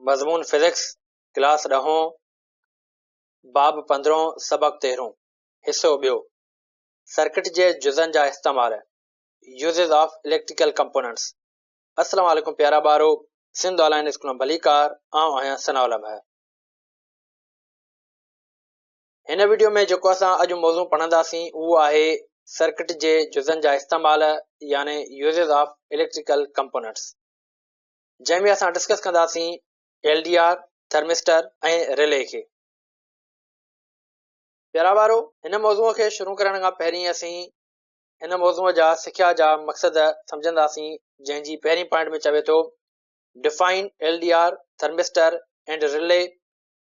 मज़मून physics class 10 बाब 15 सबक 13 हिस्सो ॿियो सर्किट जे जुज़नि जा इस्तेमाल यूज़िस ऑफ इलेक्ट्रिकल कंपोनेंट्स। अस्सलाम वालेकुम प्यारा ॿारो, सिंध ऑनलाइन स्कूल में भलीकार आउं आहियां सनाउल भाई। हिन वीडियो में जेको असां अॼु मौज़ू पढ़ंदासीं उहो आहे सर्किट जे जुज़नि जा इस्तेमाल यानी यूज़िस ऑफ इलेक्ट्रिकल कंपोनेंट्स, जंहिंमें असां डिस्कस कंदासीं LDR, थर्मिस्टर ऐं रिले खे। प्यारा ॿारो, हिन मौज़ूअ खे शुरू करण खां पहिरीं असीं हिन मौज़ूअ जा सिख्या जा मक़सद सम्झंदासीं, जंहिंजी पहिरीं पॉइंट में चवे थो define LDR, thermistor and relay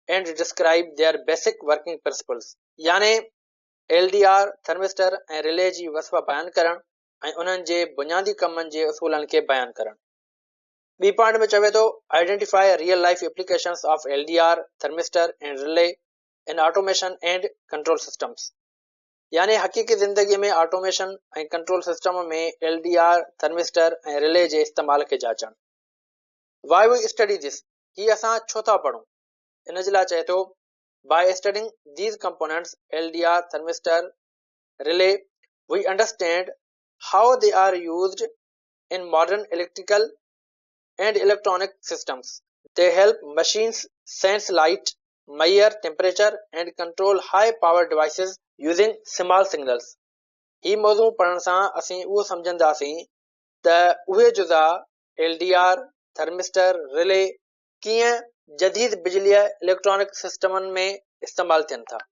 and describe their basic working principles, यानी LDR, थर्मिस्टर ऐं रिले जी वसफ़ बयानु करणु ऐं उन्हनि जे बुनियादी कमनि जे उसूलनि खे बयानु करणु। ॿी पॉइंट में चवे थो identify real life applications of LDR, thermistor and relay in automation and control systems, यानी हक़ीक़ी ज़िंदगी में ऑटोमेशन ऐं कंट्रोल सिस्टम में LDR, थर्मिस्टर ऐं रिले जे इस्तेमाल खे जाचणु। वाई वी स्टडी दिस, हीअ असां छो था पढ़ूं? इन जे लाइ चए थो by studying these components LDR, thermistor, relay we understand how they are used in modern electrical and electronic systems. They help machines sense light, measure temperature and control high power devices using small signals. ही मौज़ू पढ़ण सां असीं उहो सम्झंदासीं त उहे जुज़ा LDR, thermistor, relay कीअं जदीद बिजलीअ इलेक्ट्रॉनिक सिस्टमनि में इस्तेमालु थियनि था।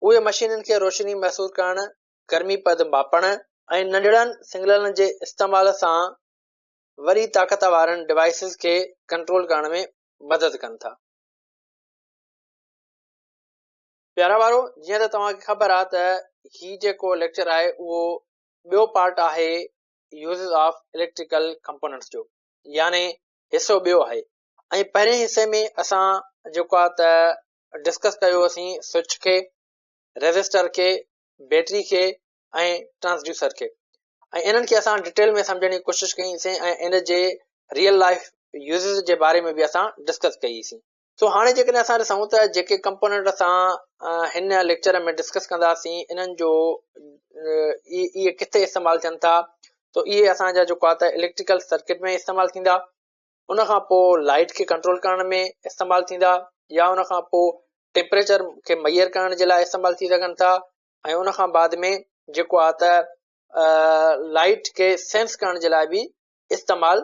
उहे मशीननि खे रोशनी महसूस करणु, गर्मी पद मापणु ऐं नंढड़नि सिग्नलनि जे इस्तेमाल सां वरी ताक़त वारनि डिवाइसिस खे कंट्रोल करण में मदद कनि था। प्यारा वारो, जीअं त तव्हांखे ख़बर आहे त ही जेको लेक्चर आहे उहो ॿियो पार्ट आहे यूज़िस ऑफ इलेक्ट्रिकल कंपोनेंट्स जो, यानी हिसो ॿियो आहे। ऐं पहिरें हिसे में असां जेको आहे त डिस्कस कयोसीं स्विच खे, रेज़िस्टर खे, बैटरी खे ऐं ट्रांसड्यूसर खे, ऐं इन्हनि खे असां डिटेल में सम्झण जी कोशिशि कईसीं ऐं इन जे रियल लाइफ यूज़िस जे बारे में बि असां डिस्कस कईसीं। सो हाणे जेकॾहिं असां ॾिसूं त जेके कंपोनेंट असां हिन लेक्चर में डिस्कस कंदासीं, इन्हनि जो इहे किथे इस्तेमालु थियनि था, त इहे असांजा जेको आहे त इलेक्ट्रिकल सर्किट में इस्तेमालु थींदा, उनखां पोइ लाइट खे कंट्रोल करण में इस्तेमालु थींदा, या उनखां पोइ टेम्परेचर खे मैयर करण जे लाइ इस्तेमालु थी सघनि था, ऐं उनखां बाद में जेको आहे त लाइट खे सेंस करण जे लाइ बि इस्तेमालु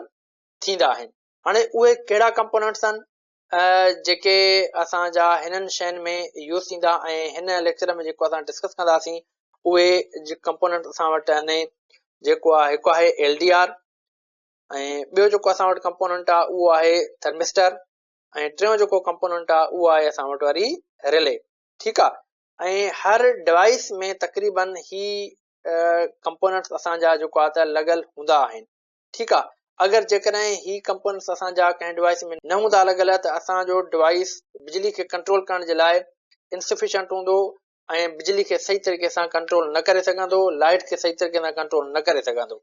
थींदा आहिनि। हाणे उहे कहिड़ा कंपोनेंट्स आहिनि जेके असांजा हिननि शयुनि में यूज़ थींदा ऐं हिन लेक्चर में जेको असां डिस्कस कंदासीं उहे कंपोनेंट असां वटि आहिनि। जेको आहे हिकु आहे LDR, ऐं ॿियो जेको असां वटि कंपोनेंट आहे उहो आहे थर्मिस्टर, ऐं टियों जेको कंपोनेंट आहे उहो आहे असां वटि वरी रिले। ठीकु आहे। ऐं हर डिवाइस में तक़रीबन ही कंपोनेंट्स असांजा जेको आहे त लॻल हूंदा आहिनि। ठीकु आहे। अगरि जेकॾहिं ही कंपोनेंट्स असांजा कंहिं डिवाइस में न हूंदा लॻल त असांजो डिवाइस बिजली खे कंट्रोल करण जे लाइ इनसफिशियंट हूंदो ऐं बिजली खे सही तरीक़े सां कंट्रोल न करे सघंदो, लाइट खे सही तरीक़े सां कंट्रोल न करे सघंदो।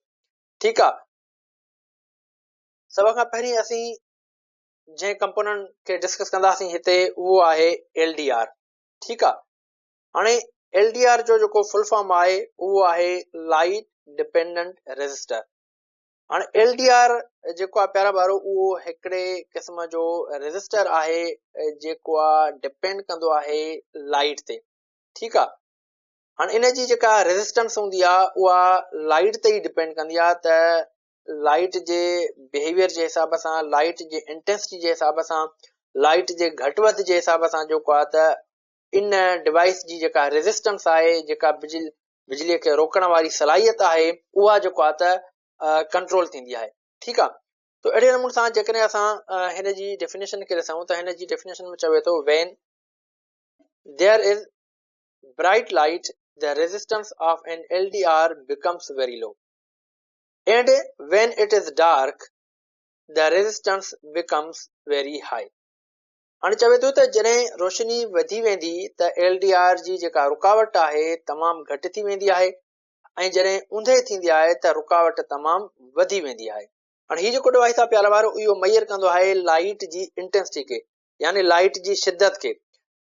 ठीकु आहे। सभ खां पहिरीं असीं जंहिं कंपोनेंट खे डिस्कस कंदासीं हिते उहो आहे LDR। ठीकु आहे। हाणे LDR जो जेको फुल फॉर्म आहे उहो आहे लाइट डिपेंडेंट रेज़िस्टर। हाणे LDR जेको आहे प्यारा ॿारो उहो हिकिड़े क़िस्म जो रेज़िस्टर आहे जेको आहे डिपेंड कंदो आहे लाइट ते। ठीकु आहे। हाणे इन जी जेका रेज़िस्टेंस हूंदी आहे उहा लाइट ते ई डिपेंड कंदी आहे त लाइट जे बिहेवियर जे हिसाब सां, लाइट जे इंटेंसिटी जे हिसाब सां, लाइट जे घटि वधि जे हिसाब सां जेको आहे त इन डिवाइस जी जेका रेज़िस्टेंस आहे, जेका बिजलीअ खे रोकण वारी सलाहियत आहे, उहा जेको आहे त कंट्रोल थींदी आहे। ठीकु आहे। त अहिड़े नमूने सां जेकॾहिं असां हिन जी डेफिनेशन खे ॾिसूं त हिन जी डेफिनेशन में चवे थो when there is bright light the resistance of an LDR becomes very low and when it is dark the resistance becomes very high. हाणे चवे थो त जॾहिं रोशनी वधी वेंदी त LDR जी जेका रुकावट आहे तमामु घटि थी वेंदी आहे, ऐं जॾहिं ऊंदहि थींदी आहे त रुकावट तमामु वधी वेंदी आहे। हाणे हीउ जेको डिवाइस आहे प्यारा वारो इहो मेजर कंदो आहे लाइट जी इंटेंसिटी खे, यानी लाइट जी शिदत खे।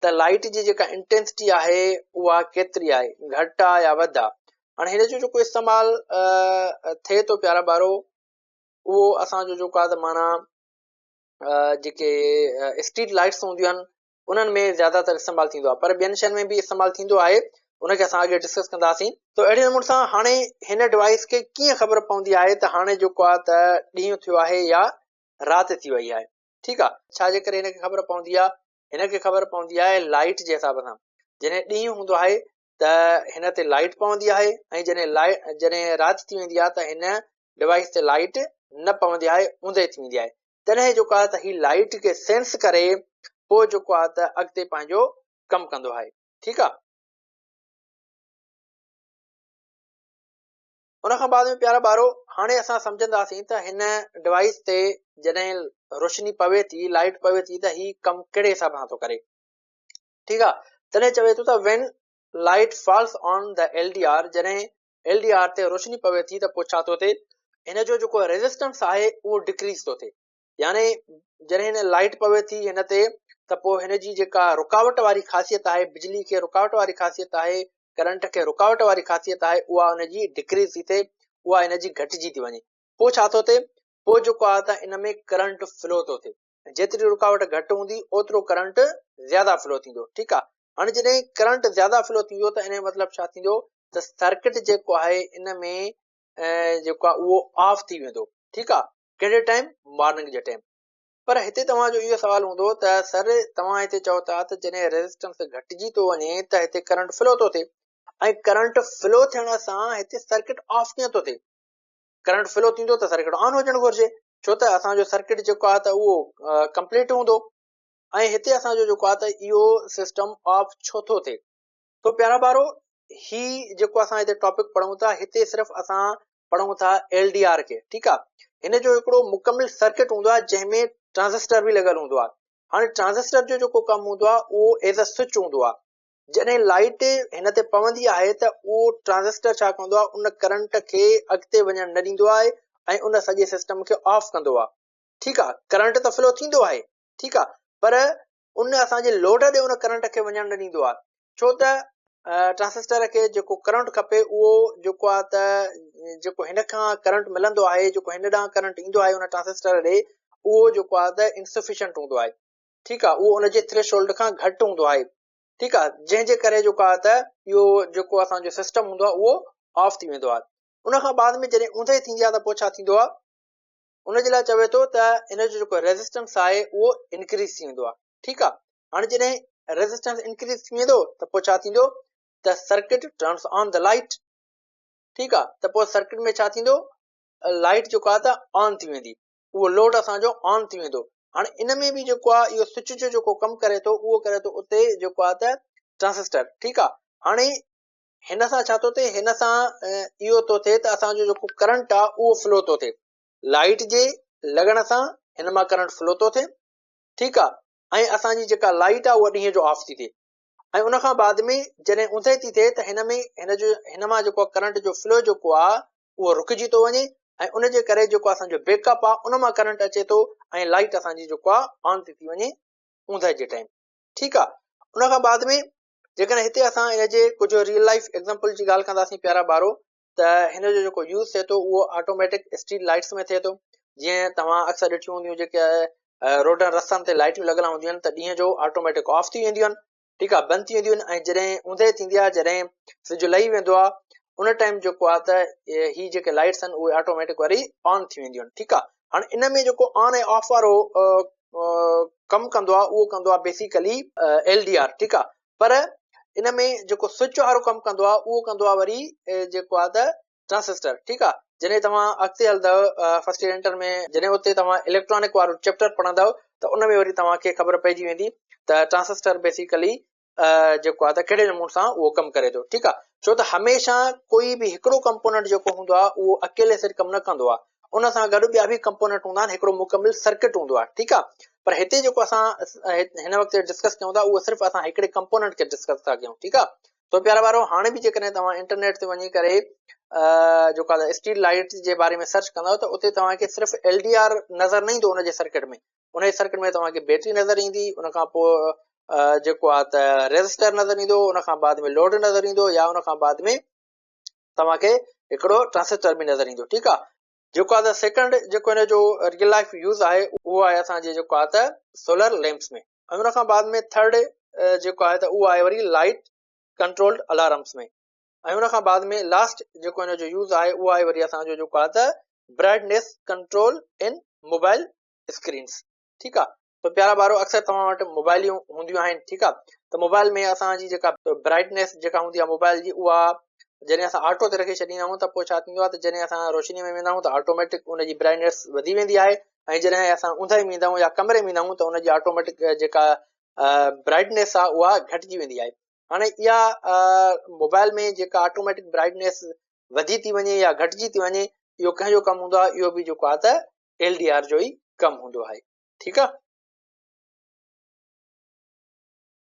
त लाइट जी जेका इंटेंसिटी आहे उहा केतिरी आहे, घटि आहे या वधि आहे। हाणे हिन जो जेको इस्तेमालु थिए थो प्यारा ॿारो, उहो असांजो जेको आहे त माना जेके स्ट्रीट लाइट्स हूंदियूं आहिनि उन्हनि में ज़्यादातर इस्तेमालु थींदो आहे, पर ॿियनि शयुनि में बि इस्तेमालु थींदो आहे, उनखे असां अॻे डिस्कस कंदासीं। त अहिड़े नमूने सां हाणे हिन डिवाइस खे कीअं ख़बर पवंदी आहे त हाणे जेको आहे त ॾींहुं थियो आहे या राति थी वई आहे। ठीकु आहे, छाजे करे हिनखे ख़बर पवंदी आहे? हिनखे ख़बर पवंदी आहे लाइट जे हिसाब सां। जॾहिं ॾींहुं हूंदो आहे त हिन ते लाइट पवंदी आहे, ऐं जॾहिं राति थी वेंदी आहे त हिन डिवाइस ते लाइट न पवंदी आहे, ऊंदहि थी वेंदी आहे। तॾहिं जेको आहे त हीउ लाइट खे सेंस करे पोइ जेको आहे त अॻिते पंहिंजो कमु कंदो आहे। ठीकु आहे, उन खां बाद में प्यारा ॿारो हाणे असां सम्झंदासीं त हिन डिवाइस ते जॾहिं रोशनी पवे थी, लाइट पवे थी, त हीउ कमु कहिड़े हिसाब सां थो करे। ठीकु आहे, तॾहिं चवे थो त when light falls on the LDR, जॾहिं LDR ते रोशनी पवे थी त पोइ छा थो थिए, हिन जो जेको रेज़िस्टेंस आहे उहो डिक्रीज़ थो थिए। यानी जॾहिं हिन लाइट पवे थी हिन ते त पोइ हिन जी जेका रुकावट वारी ख़ासियत आहे, बिजली खे रुकावट वारी ख़ासियत आहे, करंट खे रुकावट वारी ख़ासियत आहे, उहा हुनजी डिक्रीज़ थी थिए, उहा हिनजी घटिजी थी वञे। पोइ छा थो थिए, पोइ जेको आहे त इन में करंट फ्लो थो थिए। जेतिरी रुकावट घटि हूंदी ओतिरो करंट ज़्यादा फ्लो थींदो। ठीकु आहे, हाणे जॾहिं करंट ज़्यादा फ्लो थींदो त इन जो मतिलबु छा थींदो त सर्किट जेको आहे इन में जेको आहे उहो ऑफ थी वेंदो। ठीकु आहे, कहिड़े टाइम? मॉर्निंग जे टाइम। पर हिते तव्हांजो इहो सवाल हूंदो त सर तव्हां हिते चओ था त जॾहिं रेज़िस्टेंस घटिजी थो वञे त हिते करंट फ्लो थो थिए, ऐं करंट फ्लो थियण सां हिते सर्किट ऑफ कीअं थो थिए? करंट फ्लो थींदो त सर्किट ऑन हुजणु घुरिजे, छो त असांजो सर्किट जेको आहे त उहो कंप्लीट हूंदो, ऐं हिते असांजो जेको आहे त इहो सिस्टम ऑफ छो थो थिए। तो प्यारा ॿारो ही जेको असां हिते टॉपिक पढ़ूं था, हिते सिर्फ़ु असां पढ़ूं था LDR खे। ठीकु आहे, हिन जो हिकिड़ो मुकमिल सर्किट हूंदो आहे जंहिंमें ट्रांजिस्टर बि लॻल हूंदो आहे। हाणे ट्रांजिस्टर जो जेको कमु हूंदो आहे उहो एज़ अ स्विच हूंदो आहे। जॾहिं लाइट हिन ते पवंदी आहे त उहो ट्रांजिस्टर छा कंदो आहे, उन करंट खे अॻिते वञणु न ॾींदो आहे ऐं उन सॼे सिस्टम खे ऑफ कंदो आहे। ठीकु आहे, करंट त फ्लो थींदो आहे, ठीकु आहे, पर उन असांजे लोड ॾे उन करंट खे वञणु न ॾींदो आहे, छो त ट्रांजिस्टर खे जेको करंट खपे उहो जेको आहे त जेको हिन खां करंट मिलंदो आहे, जेको हिन ॾांहुं करंट ईंदो आहे उन ट्रांजिस्टर ॾे, उहो जेको आहे त इनसफिशियंट हूंदो आहे। ठीकु आहे, उहो उनजे थ्रेशोल्ड खां घटि हूंदो आहे। ठीकु आहे, जंहिंजे करे जेको आहे त इहो जेको असांजो सिस्टम हूंदो आहे उहो ऑफ थी वेंदो आहे। उन खां बाद में जॾहिं ऊंदहि थींदी आहे त पोइ छा थींदो आहे, उनजे लाइ चवे थो त इन जो जेको रेज़िस्टेंस आहे उहो इंक्रीज़ थी वेंदो आहे। ठीकु आहे, हाणे जॾहिं रेज़िस्टेंस इंक्रीज़ थी वेंदो त पोइ छा थींदो त circuit turns on the light. ठीकु आहे, त पोइ सर्किट में छा थींदो, लाइट जेको आहे त ऑन थी वेंदी, उहो लोड असांजो ऑन थी वेंदो। हाणे इन में बि जेको आहे इहो स्विच जो जेको कमु करे थो उहो करे थो उते जेको आहे त ट्रांजिस्टर। ठीकु आहे, हाणे हिन सां छा थो थिए, हिन सां इहो थो थिए त असांजो जेको करंट आहे उहो फ्लो थो थिए, लाइट जे लॻण सां हिन मां करंट फ्लो थो थिए। ठीकु आहे, ऐं असांजी जेका लाइट आहे उहा ॾींहं जो ऑफ थी थिए, ऐं उन खां बाद में जॾहिं ऊंदहि थी थिए त हिन मां जेको करंट जो फ्लो जेको आहे उहो रुकिजी थो वञे, ऐं उनजे करे जेको असांजो बैकअप आहे उन मां करंट अचे थो, ऐं लाइट असांजी जेको आहे ऑन थी वञे ऊंदहि जे टाइम। ठीकु आहे, उन खां बाद में जेकॾहिं हिते असां हिन जे कुझु रियल लाइफ एग्ज़ाम्पल जी ॻाल्हि कंदासीं प्यारा ॿारो, त हिन जो जेको यूज़ थिए थो उहो ऑटोमेटिक स्ट्रीट लाइट्स में थिए थो। जीअं तव्हां अक्सर ॾिठियूं हूंदियूं जेके रोडनि रस्तनि ते लाइटियूं लॻल हूंदियूं आहिनि त ॾींहं जो ऑटोमेटिक ऑफ थी वेंदियूं आहिनि। ठीकु आहे, बंदि थी वेंदियूं आहिनि, ऐं जॾहिं ऊंदहि थींदी आहे, जॾहिं सिज लही वेंदो आहे, उन टाइम जेको आहे त ही जेके लाइट्स आहिनि उहे ऑटोमेटिक वरी ऑन थी वेंदियूं आहिनि। ठीकु आहे, हाणे इन में जेको ऑन ऐं ऑफ वारो कमु कंदो आहे उहो कंदो आहे बेसिकली LDR। ठीकु आहे, पर इन में जेको स्विच वारो कमु कंदो आहे उहो कंदो आहे वरी जेको आहे त ट्रांजिस्टर। ठीकु आहे, जॾहिं तव्हां अॻिते हलंदव फर्स्ट ईयर इंटर में, जॾहिं उते तव्हां इलेक्ट्रॉनिक वारो चैप्टर पढ़ंदव त उन में वरी तव्हांखे ख़बर पइजी वेंदी त ट्रांजिस्टर बेसिकली जेको आहे त कहिड़े नमूने सां उहो कमु करे थो। ठीकु आहे, छो त हमेशह कोई बि हिकिड़ो कंपोनेंट जेको हूंदो आहे उहो अकेले सिर कमु न कंदो आहे, उन सां गॾु ॿिया बि कंपोनेंट हूंदा आहिनि, हिकिड़ो मुकमिल सर्किट हूंदो आहे। ठीकु आहे, पर हिते जेको असां हिन वक़्तु डिस्कस कयूं था उहो सिर्फ़ु असां हिकिड़े कंपोनेंट खे डिस्कस था कयूं। ठीकु आहे, तो प्यारा ॿारो हाणे बि जेकॾहिं तव्हां इंटरनेट ते वञी करे जेको आहे स्ट्रीट लाइट जे बारे में सर्च कंदव त उते तव्हांखे सिर्फ़ु LDR नज़र न ईंदो उनजे सर्किट में, उन सर्किट में तव्हांखे बैटरी नज़र ईंदी, उन खां पोइ जेको आहे त रेजिस्टर नज़र ईंदो, उन खां बाद में लोड नज़र ईंदो, या उन खां बाद में तव्हांखे हिकिड़ो ट्रांसिस्टर बि नज़र ईंदो। ठीकु आहे, जेको आहे त सेकंड जेको हिन जो रियल लाइफ यूज़ आहे उहो आहे असांजे जेको आहे त सोलर लैम्प्स में, ऐं उन खां बाद में थर्ड जेको आहे त उहो आहे वरी लाइट कंट्रोल्ड अलार्म्स में, ऐं उन खां बाद में लास्ट जेको हिन जो यूज़ आहे उहो आहे वरी असांजो जेको आहे त ब्राइटनेस कंट्रोल इन मोबाइल स्क्रीन्स। ठीकु आहे, त प्यारा ॿारो अक्सर तव्हां वटि मोबाइलियूं हूंदियूं आहिनि। ठीकु आहे, त मोबाइल में असांजी जेका ब्राइटनेस जेका हूंदी आहे मोबाइल जी, उहा जॾहिं असां ऑटो ते रखी छॾींदा आहियूं त पोइ छा थींदो आहे त जॾहिं असां रोशनी में वेंदा आहियूं त ऑटोमेटिक उनजी ब्राइटनेस वधी वेंदी आहे, ऐं जॾहिं असां ऊंधई में ईंदा आहियूं या कमरे में ईंदा आहियूं त उनजी ऑटोमेटिक जेका ब्राइटनेस आहे उहा घटिजी वेंदी आहे। हाणे इहा मोबाइल में जेका ऑटोमेटिक ब्राइटनेस वधी थी वञे या घटिजी थी वञे, इहो कंहिंजो कमु हूंदो आहे, इहो बि जेको आहे त LDR जो ई कमु हूंदो आहे। ठीकु आहे,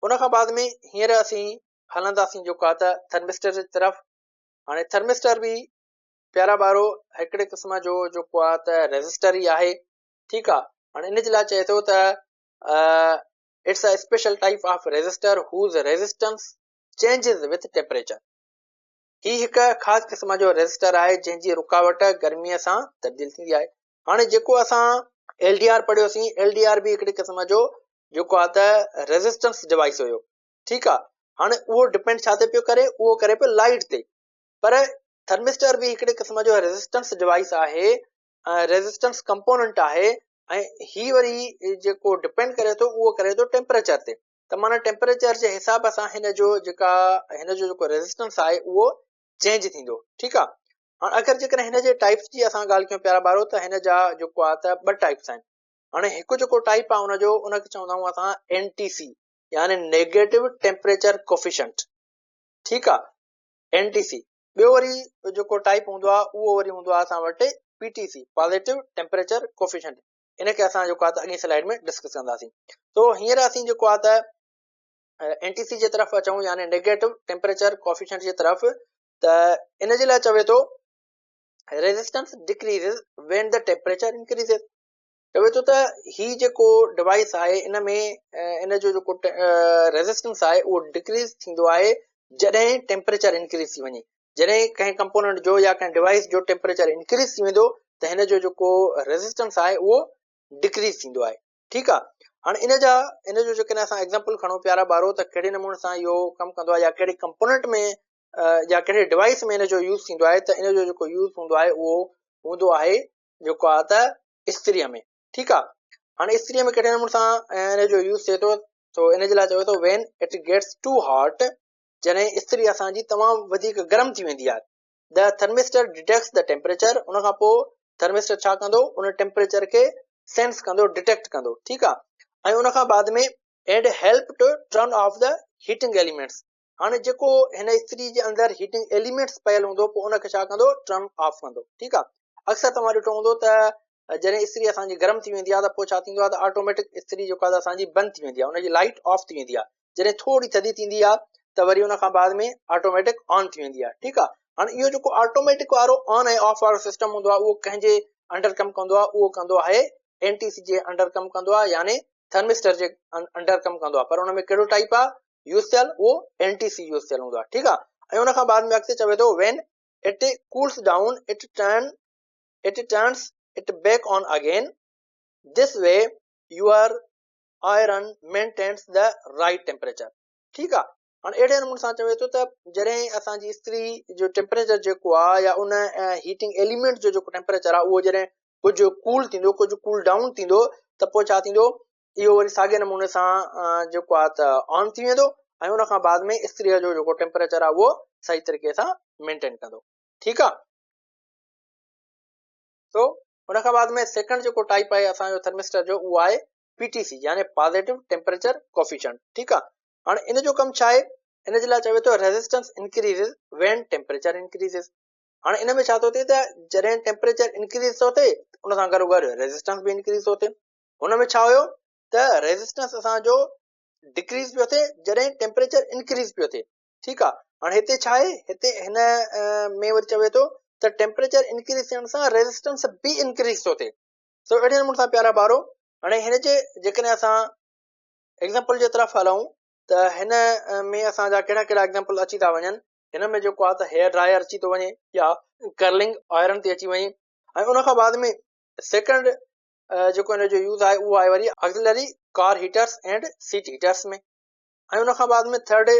उन खां बाद में हींअर असीं हलंदासीं जेको आहे त थर्मिस्टर जी तरफ़। हाणे थर्मिस्टर बि प्यारा ॿारो हिकिड़े क़िस्म जो जेको आहे त रेजिस्टर ई आहे। ठीकु आहे, हाणे इन जे लाइ चए थो त it's a special type of resistor whose resistance changes with temperature. ही हिकु ख़ासि क़िस्म जो रेजिस्टर आहे जंहिंजी रुकावट गर्मीअ सां तब्दील थींदी आहे। हाणे जेको असां LDR पढ़ियोसीं, LDR बि हिकिड़े क़िस्म जो जेको आहे त रेजिस्टेंस डिवाइस हुयो। ठीकु आहे, हाणे उहो डिपेंड छा ते पियो करे, उहो करे पियो लाइट ते, पर थर्मिस्टर बि हिकिड़े क़िस्म जो रेजिस्टेंस डिवाइस आहे, रेजिस्टेंस कंपोनेंट आहे, ऐं ही वरी जेको डिपेंड करे थो उहो करे थो टेम्परेचर ते। त माना टेम्परेचर जे हिसाब सां हिन जो जेको रेजिस्टेंस आहे उहो चेंज थींदो। ठीकु आहे, हाणे अगरि जेकॾहिं हिन जे टाइप्स जी असां ॻाल्हि कयूं प्यारा ॿारो, त हिन जा जेको आहे त 2 टाइप्स आहिनि। हाणे हिकु जेको टाइप आहे हुनजो उनखे चवंदा आहियूं असां NTC, यानी नेगेटिव टेम्परेचर कोफिशिएंट। ठीकु आहे, NTC। ॿियो वरी जेको टाइप हूंदो आहे उहो वरी हूंदो आहे असां वटि PTC, पॉज़िटिव टेम्परेचर कोफिशिएंट। इनखे असां जेको आहे त अॻे स्लाइड में डिस्कस कंदासीं। तो हींअर असीं जेको आहे त NTC जे तरफ़ अचूं, यानी नेगेटिव टेम्परेचर कोफिशिएंट जे तरफ़। त इन जे लाइ चवे थो resistance decreases when the temperature increases. चवे थो त ही जेको डिवाइस आहे इन में इन जो जेको रेजिस्टेंस आहे उहो डिक्रीज थींदो आहे जॾहिं टेम्परेचर इंक्रीज थी वञे। जॾहिं कंहिं कंपोनेंट जो या कंहिं डिवाइस जो टेम्परेचर इंक्रीज थी वेंदो त हिन जो जेको रेजिस्टेंस आहे उहो डिक्रीज थींदो आहे। ठीकु आहे, हाणे इन जो जेकॾहिं असां एग्ज़ाम्पल खणूं प्यारा ॿारो, त कहिड़े नमूने सां इहो कमु कंदो आहे, या कहिड़े कंपोनेंट में या कहिड़े डिवाइस में इन जो यूज़ थींदो आहे, त इन जो जेको यूज़ हूंदो आहे उहो हूंदो आहे जेको आहे त इस्त्रीअ में। ठीकु आहे, हाणे इस्त्रीअ में कहिड़े नमूने सां इन जो यूज़ थिए थो, तो इन जे लाइ चवे थो when it gets too hot, जॾहिं इस्त्री असांजी तमामु वधीक गरम थी वेंदी आहे। The thermistor detects the temperature, उन खां पोइ थर्मिस्टर छा कंदो, उन टेम्परेचर खे सेंस कंदो, डिटेक्ट कंदो। ठीकु आहे, ऐं उन खां बाद में and help to turn off the heating elements. हाणे जेको हिन इस्त्री जे अंदरि हीटिंग एलिमेंट्स पयल हूंदो पोइ उनखे छा कंदो, टर्न ऑफ कंदो। ठीकु आहे, अक्सर तव्हां ॾिठो हूंदो त जॾहिं इस्त्री असांजी गरम थी वेंदी आहे त पोइ छा थींदो आहे त ऑटोमेटिक इस्त्री जेको आहे असांजी बंदि थी वेंदी आहे, उनजी लाइट ऑफ थी वेंदी आहे। जॾहिं थोरी थधी थींदी आहे त वरी उन खां बाद में ऑटोमेटिक ऑन थी वेंदी आहे। ठीकु आहे, हाणे इहो जेको ऑटोमेटिक वारो ऑन ऐं ऑफ वारो सिस्टम हूंदो आहे उहो कंहिंजे अंडर कमु कंदो आहे, उहो कंदो आहे NTC जे अंडर कमु कंदो आहे, यानी थर्मिस्टर जे अंडर कमु कंदो आहे। पर हुन में कहिड़ो टाइप आहे यूज़ थियल, उहो NTC यूज़ थियल हूंदो आहे। ठीकु आहे, ऐं उन खां बाद में अॻिते चवे थो when it cools down it turns it back on again, this way your iron maintains the right temperature. ठीकु आहे, हाणे अहिड़े नमूने सां चवे थो त जॾहिं असांजी इस्त्री जो टेम्परेचर जेको आहे या उन हीटिंग एलिमेंट जो जेको टेम्परेचर आहे उहो जॾहिं कुझु कूल थींदो, कुझु कूल डाउन थींदो, त पोइ छा थींदो, इहो वरी साॻिए नमूने सां जेको आहे त ऑन थी वेंदो, ऐं उन खां बाद में इस्त्रीअ जो जेको टेम्परेचर आहे उहो सही तरीक़े सां मेंटेन कंदो। ठीकु आहे, तो उन खां बाद में सेकंड जेको टाइप आहे असांजो थर्मिस्टर जो उहो आहे PTC, यानी पॉज़िटिव टेम्परेचर कोफिशिएंट। ठीकु आहे, हाणे इन जो कमु छा आहे, इन जे लाइ चवे थो resistance increases when temperature increases. हाणे इन में छा थो थिए त जॾहिं टेम्परेचर इंक्रीज थो थिए उन सां गॾो गॾु रेजिस्टेंस बि इंक्रीज थो थिए। हुन में छा हुयो त रेजिस्टेंस असांजो डिक्रीज पियो थिए जॾहिं टेम्परेचर इंक्रीज पियो थिए। ठीकु आहे, हाणे हिते छा आहे, हिते हिन में वरी चवे थो त टेम्परेचर इंक्रीज़ थियण सां रेज़िस्टेंस बि इंक्रीज़ थो थिए। सो अहिड़े नमूने सां प्यारा ॿारो हाणे हिन जे जेकॾहिं असां एग्ज़ाम्पल जे तरफ़ हलूं त हिन में असांजा कहिड़ा कहिड़ा एग्ज़ाम्पल अची था वञनि। हिन में जेको आहे त हेयर ड्रायर अची थो वञे या कर्लिंग आयरन थी अची वञे। ऐं उन खां बाद में सेकंड जेको हिन जो यूज़ आहे उहो आहे वरी auxiliary car heaters and seat heaters में। ऐं उन खां बाद में थर्ड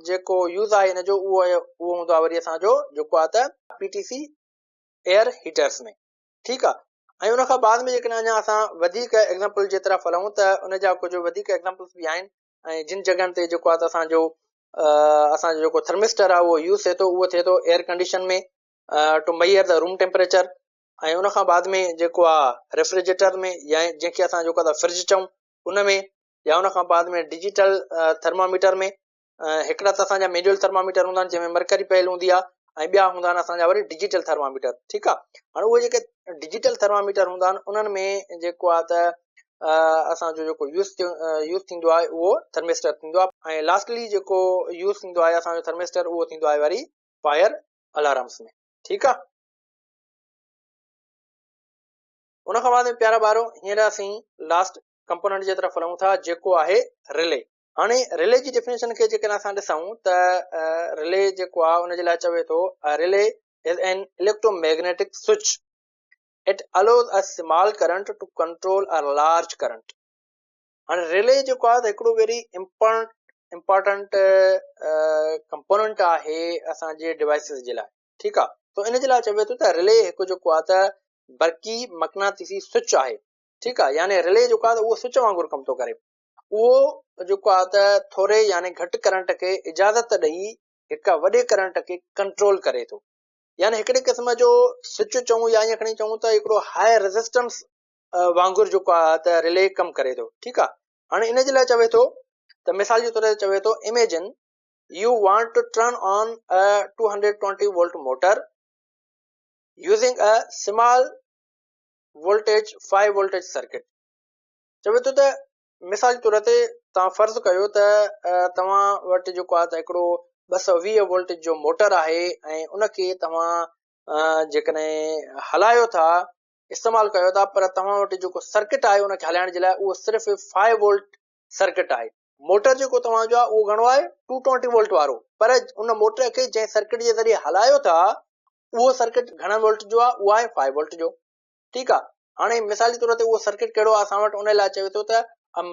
जेको यूज़ आहे हिन जो उहो हूंदो आहे वरी असांजो जेको आहे त PTC एयर हीटर्स में। ठीकु आहे। ऐं उन खां बाद में जेकॾहिं अञा असां वधीक एग्ज़ाम्पल जे तरफ़ हलूं त उन जा कुझु वधीक एग्ज़ाम्पल्स बि आहिनि। ऐं जिन जॻहियुनि ते जेको आहे त असांजो जेको थर्मिस्टर आहे उहो यूज़ थिए थो, उहो थिए थो एयर कंडीशन में to measure the room temperature. ऐं उन खां बाद में जेको आहे रेफ्रिजरेटर में या जंहिंखे असां जेको आहे फ्रिज चऊं उन में, या उन खां बाद में डिजिटल थर्मामीटर में। हिकिड़ा त असांजा मैनुअल थर्मामीटर हूंदा आहिनि जंहिंमें मरकरी पयल हूंदी आहे, ऐं ॿिया हूंदा आहिनि असांजा वरी डिजिटल थर्मामीटर। ठीकु आहे। हाणे उहे जेके डिजिटल थर्मामीटर हूंदा आहिनि उन्हनि में जेको आहे त असांजो जेको यूज़ थींदो आहे उहो थर्मिस्टर थींदो आहे। ऐं लास्टली जेको यूज़ थींदो आहे असांजो थर्मिस्टर उहो थींदो आहे वरी फायर अलार्म्स में। ठीकु आहे। उन खां बाद में प्यारा ॿारो हींअर असीं लास्ट कंपोनेंट जे तरफ़ हलूं था जेको आहे रिले। हाणे रिले जी डेफिनेशन खे जेकॾहिं असां ॾिसूं त रिले जेको आहे उन जे लाइ चवे थो relay is an electromagnetic switch. It allows a small current to control a large current. हाणे रिले जेको आहे त हिकिड़ो वेरी इम्पोर्टेंट कंपोनेंट आहे असांजे डिवाइसिस जे लाइ। ठीकु आहे। तो इन जे लाइ चवे थो त रिले हिकु जेको आहे त बरक़ी मक़नातीसी स्विच आहे। ठीकु आहे। यानी रिले जेको आहे त उहो स्विच वांगुरु कमु थो करे। उहो जेको आहे त थोरे यानी घटि करंट खे इजाज़त ॾेई हिकु वॾे करंट खे कंट्रोल करे थो। यानी हिकिड़े क़िस्म जो स्विच चऊं या ईअं खणी चऊं त हिकिड़ो हाई रेज़िस्टेंस वांगुरु जेको आहे त रिले कमु करे थो। ठीकु आहे। हाणे इन जे लाइ चवे थो त मिसाल जे तौर ते चवे थो imagine you want to turn on a 220 volt motor using a small voltage 5 voltage circuit. चवे थो त मिसाल जे तौर ते तव्हां फ़र्ज़ु कयो त तव्हां वटि जेको आहे त हिकिड़ो 220 वोल्ट जो मोटर आहे ऐं उनखे तव्हां जेकॾहिं हलायो था, इस्तेमालु कयो था, पर तव्हां वटि जेको सर्किट आहे उनखे हलाइण जे लाइ उहो सिर्फ़ु 5 वोल्ट सर्किट आहे। मोटर जेको तव्हांजो आहे उहो घणो आहे 220 वोल्ट वारो, पर उन मोटर खे जंहिं सर्किट जे ज़रिए हलायो था उहो सर्किट घणे वोल्ट जो आहे, उहो आहे 5 वोल्ट जो। ठीकु आहे। हाणे मिसाल जे तौर ते उहो सर्किट कहिड़ो आहे असां वटि, उन लाइ चवे थो त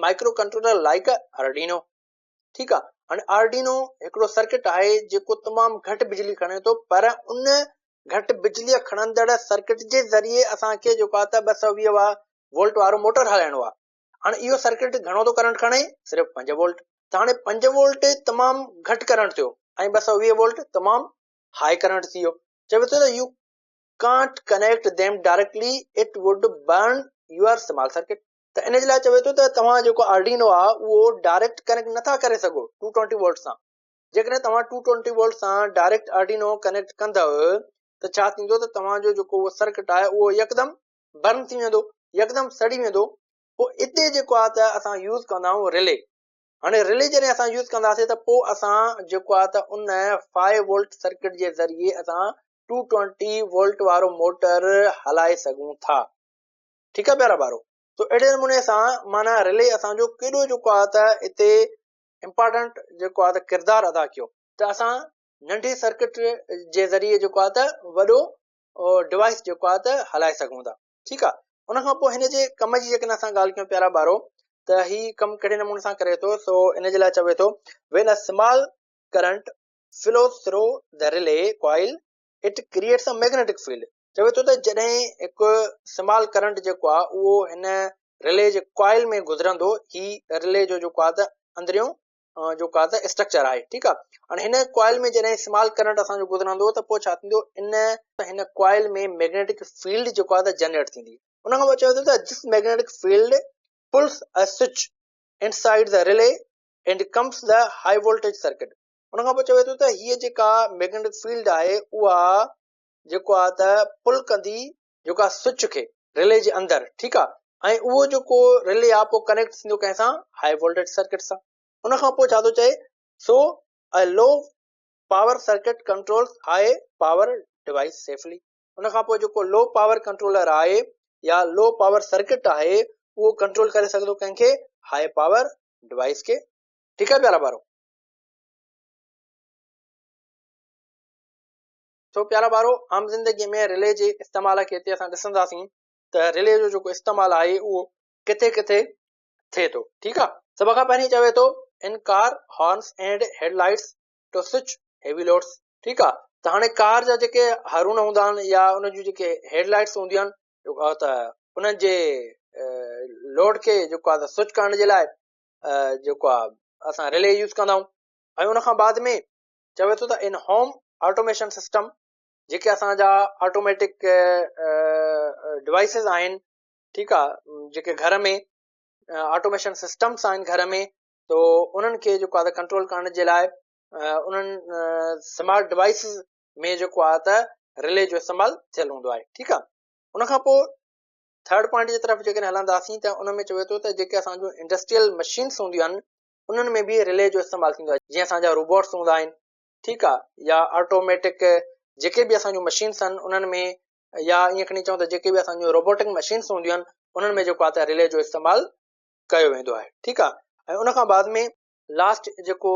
माइक्रो कंट्रोलर लाइक आर्डिनो। ठीकु आहे। हाणे आर्डिनो हिकिड़ो सर्किट आहे जेको तमामु घटि बिजली खणे थो, पर उन घटि बिजलीअ खणंदड़ सर्किट जे ज़रिए असांखे जेको आहे त 220 वोल्ट वारो मोटर हलाइणो आहे। हाणे इहो सर्किट घणो थो करंट खणे, सिर्फ़ु 5 वोल्ट। त हाणे 5 वोल्ट तमामु घटि करंट थियो ऐं 220 वोल्ट तमामु हाई करंट थी वियो। चवे थो त U can't connect them directly, it would burn your small circuit. त इन जे लाइ चवे थो त तव्हां जेको आर्डिनो आहे उहो डायरेक्ट कनेक्ट नथा करे सघो 220 वोल्ट सां। जेकॾहिं तव्हां 220 वोल्ट सां डायरेक्ट आर्डिनो कनेक्ट कंदव त छा थींदो त तव्हांजो जेको उहो सर्किट आहे उहो यकदमि बर्न थी वेंदो, यकदमि सड़ी वेंदो। पोइ इते जेको आहे त असां यूज़ कंदा आहियूं रिले। हाणे रिले जॾहिं असां यूज़ कंदासीं त पोइ असां जेको आहे त उन 5 वोल्ट सर्किट जे ज़रिए असां 220 वोल्ट वारो मोटर हलाए सघूं था। ठीकु आहे प्यारा ॿारो। तो अहिड़े नमूने सां माना रिले असांजो केॾो जेको आहे त हिते इम्पोर्टेंट जेको आहे त किरदारु अदा कयो त असां नंढे सर्किट जे ज़रिए जेको आहे त वॾो डिवाइस जेको आहे त हलाए सघूं था। ठीकु आहे। उन खां पोइ हिन जे कम जी जेकॾहिं असां ॻाल्हि कयूं प्यारा ॿारो त हीउ कमु कहिड़े नमूने सां करे थो। सो इन जे लाइ चवे थो when a small current flows through the relay coil it creates a magnetic field. चवे थो त जॾहिं हिकु स्मॉल करंट जेको आहे उहो हिन रिले जे कॉइल में गुज़रंदो, ही रिले जो जेको आहे त अंदरियों जेको आहे त स्ट्रक्चर आहे। ठीकु आहे। हाणे हिन कॉइल में जॾहिं स्मॉल करंट असांजो गुज़रंदो त पोइ छा थींदो, हिन कॉइल में मैग्नेटिक फील्ड जेको आहे त जनरेट थींदी। उन खां पोइ चवे थो त this magnetic field pulls a switch inside the relay and comes the high voltage circuit। उन खां पोइ चवे थो त हीअ जेका मैग्नेटिक फील्ड आहे उहा जेको आहे त पुल कंदी जेको आहे स्विच खे रिले जे अंदरि। ठीकु आहे। ऐं उहो जेको रिले आहे पोइ कनेक्ट थींदो कंहिंसां, हाई वोल्टेज सर्किट सां। उन खां पोइ छा थो चए, so a low power circuit controls high power device safely. उन खां पोइ जेको लो पावर कंट्रोलर आहे या लो पावर सर्किट आहे उहो कंट्रोल करे सघंदो कंहिंखे, हाई पावर डिवाइस खे। ठीकु आहे प्यारा ॿारो। तो प्यारा ॿारो, आम ज़िंदगीअ में रिले जे इस्तेमाल खे हिते असां ॾिसंदासीं त रिले जो जेको इस्तेमालु आहे उहो किथे किथे थिए थो। ठीकु आहे। सभ खां पहिरीं चवे थो in car horns and headlights to switch heavy loads. ठीकु आहे। त हाणे कार जा जेके हॉर्न हूंदा आहिनि या उन जूं जेके हेडलाइट्स हूंदियूं आहिनि त उन्हनि जे लोड खे जेको आहे स्विच करण जे लाइ जेको आहे असां रिले यूज़ कंदा आहियूं। ऐं उन खां बाद में चवे थो त इन होम ऑटोमेशन सिस्टम, जेके असांजा ऑटोमेटिक डिवाइसिस आहिनि, ठीकु आहे, जेके घर में ऑटोमेशन सिस्टम्स आहिनि घर में, तो उन्हनि खे जेको आहे कंट्रोल करण जे लाइ उन्हनि स्मार्ट डिवाइसिस में जेको आहे त रिले जो इस्तेमालु थियल हूंदो आहे। ठीकु आहे। उन खां पोइ थर्ड पॉइंट जी तरफ़ जेकॾहिं हलंदासीं त उन में चवे थो त जेके असांजो इंडस्ट्रियल मशीन्स हूंदियूं आहिनि उन्हनि में बि रिले जो इस्तेमालु थींदो आहे। जीअं असांजा रोबोट्स हूंदा आहिनि, ठीकु आहे, या ऑटोमेटिक जेके बि असांजूं मशीन्स आहिनि उन्हनि में, या ईअं खणी चऊं त जेके बि असांजूं रोबोटिक मशीन्स हूंदियूं आहिनि उन्हनि में जेको आहे त रिले जो इस्तेमालु कयो वेंदो आहे। ठीकु आहे। ऐं उन खां बाद में लास्ट जेको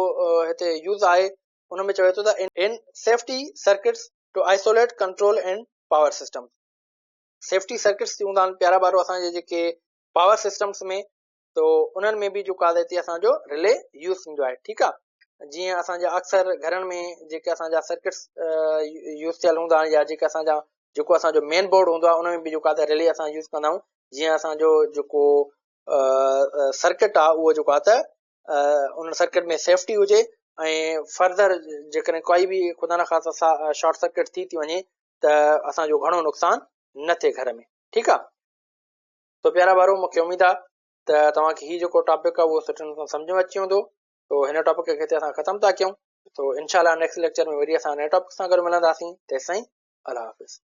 हिते यूज़ आहे उन में चवे थो त in safety circuits to isolate control and power system. Safety circuits हूंदा आहिनि प्यारा ॿारो असांजे जेके पावर सिस्टम्स में, तो उन्हनि में बि जेको आहे हिते असांजो रिले यूज़ थींदो आहे। ठीकु आहे। जीअं असांजा अक्सर घरनि में जेके असांजा सर्किट्स यूज़ थियल हूंदा आहिनि या जेके असांजा जेको असांजो मेन बोर्ड हूंदो आहे उन में बि जेको आहे त रिले असां यूज़ कंदा आहियूं। जीअं असांजो जेको सर्किट आहे उहो जेको आहे त उन सर्किट में सेफ्टी हुजे ऐं फर्दर जेकॾहिं कोई बि ख़ुदा न ख़ासिता शॉर्ट सर्किट थी वञे त असांजो घणो नुक़सानु न थिए घर में। ठीकु आहे। तो प्यारा ॿारो, मूंखे उमेदु आहे त तव्हांखे हीउ जेको टॉपिक आहे उहो सुठे नमूने सम्झ में अची वेंदो। तो हिन टॉपिक खे हिते असां ख़तमु था कयूं। तो इनशाला नेक्स्ट लेक्चर में वरी असां नए टॉपिक सां गॾु मिलंदासीं। तेसिताईं अल्लाह हाफ़िज़।